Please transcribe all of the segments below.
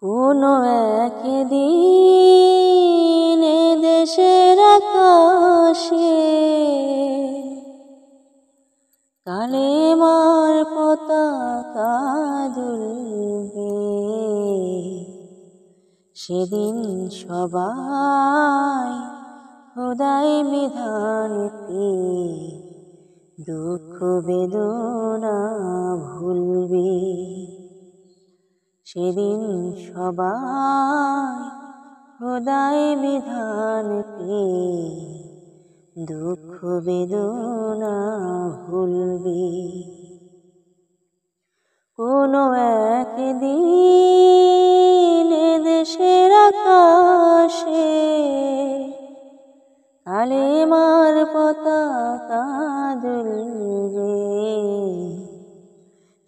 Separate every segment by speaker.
Speaker 1: কোনো একদিন এ দেশের আকাশে কালেমার পতাকা দুলবে। সেদিন সবাই খোদাই বিধানকে দুঃখ বেদনা ভুলবে। সেদিন সবাই খোদাই বিধানকে দুঃখ বেদনা ভুলবে। কোনো একদিন এ দেশের আকাশে কালেমার পতাকা দুলবে।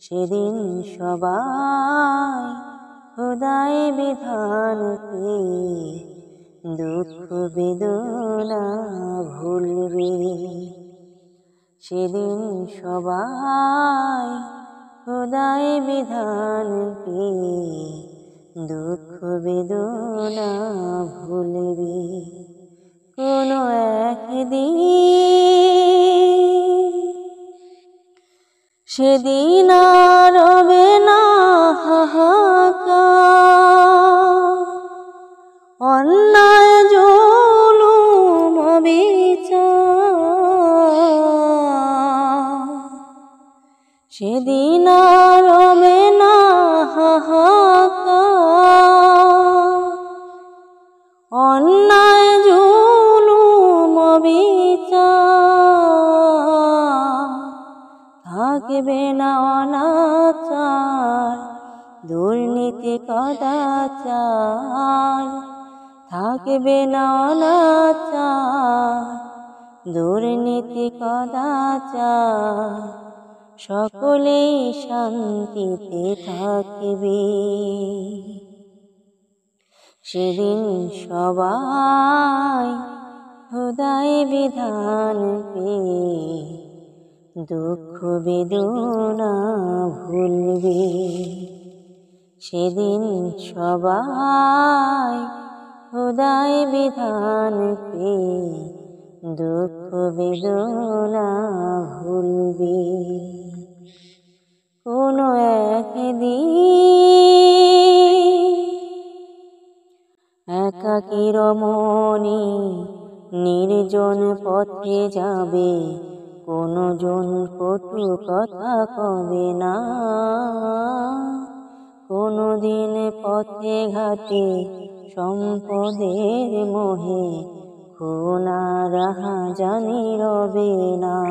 Speaker 1: সেদিন সবাই খোদাই বিধানকে দুঃখ বেদনা ভুলবে। সেদিন সবাই খোদাই বিধানকে দুঃখ বেদনা ভুলবে। কোনো একদিন সেদিন আর রবে না হাহাকার, অন্যায় জুলুম অবিচার। সেদিন আর রবে না হাহাকার, অন্যায় জুলুম অবিচার। থাকবে না অনাচার, দুর্নীতি কদাচার। থাকবে না অনাচার, দুর্নীতি কদাচার। সকলেই শান্তিতে থাকবে। সেদিন সবাই খোদাই বিধানকে দুঃখ বেদনা ভুলবে। সেদিন সবাই খোদাই বিধানকে দুঃখ বেদনা ভুলবে। কোনো একদিন একাকী রমণী নির্জন পথে যাবে, কোনো জন কটু কথা কবে না। কোনো দিন পথে ঘাটে সম্পদের মোহে খুন আর রাহাজানি রবে না।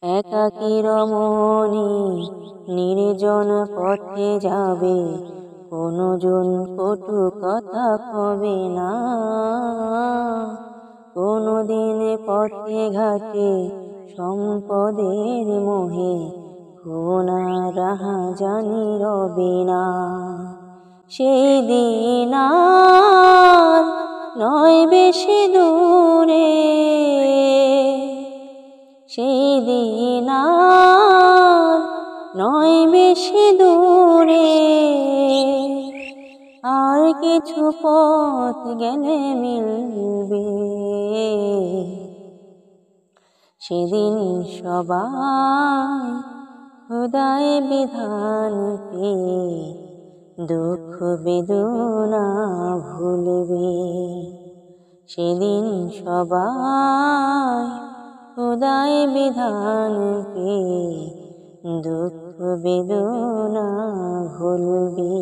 Speaker 1: একাকী রমণী নির্জন পথে যাবে, কোনো জন কটু কথা কবে না। কোনো দিন পথে ঘাটে সম্পদের মোহে খুন আর রাহাজানি রবে না। সেই দিন আর নয় বেশি দূরে, সেই দিন আর নয় বেশি দূরে। আর কিছু পথ গেলে মিলবে। সেদিন সবাই খোদাই বিধানকে দুঃখ বেদনা ভুলবে। সেদিন সবাই খোদাই বিধানকে দুঃখ বেদনা ভুলবে।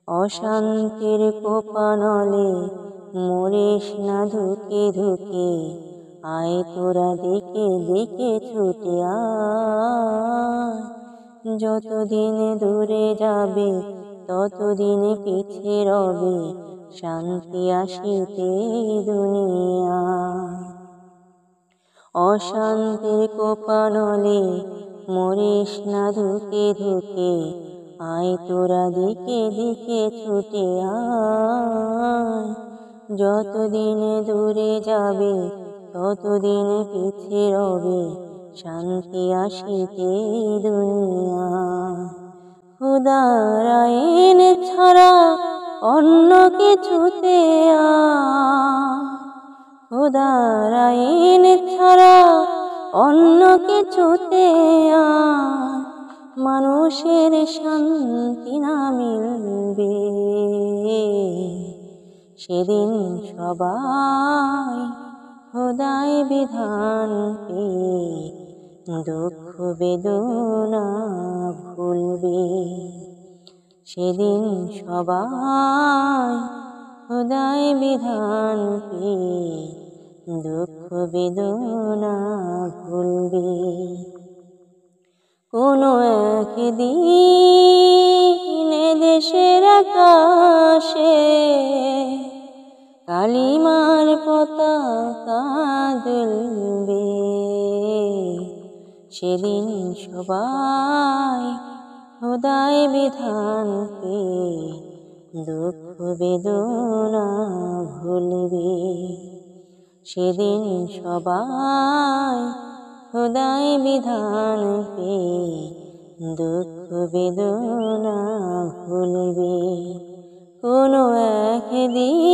Speaker 1: অশান্তির কোপানলে মরিস না ধুকে ধুকে, আয় তোরা দিকে দিকে ছুটে আয়। যতদিন দূরে যাবে ততদিন পিছে রবে শান্তি আসিতে দুনিয়া। অশান্তির কোপানলে মরিস না ধুকে ধুকে, আয় তোরা দিকে দিকে ছুটে আয়। যতদিন দূরে যাবে ততদিন পিছে রবে শান্তি আসিতে দুনিয়া। খোদার আইন ছাড়া অন্য কিছুতে খোদার আইন ছাড়া অন্য কিছুতে মানুষের শান্তি না মিলবে। সেদিন সবাই খোদায় বিধান পেয়ে দুঃখ বেদনা ভুলবে। সেদিন সবাই খোদায় বিধান পেয়ে দুঃখ বেদনা ভুলবে। কোনো একদিন দেশের আকাশে কালিমার পতাকা দুলবে। সেদিন সবাই খোদায় বিধান পেয়ে দুঃখ বেদনা ভুলবে। সেদিন সবাই খোদায় বিধান পেয়ে দুঃখ বেদনা ভুলবে। কোনো একদিন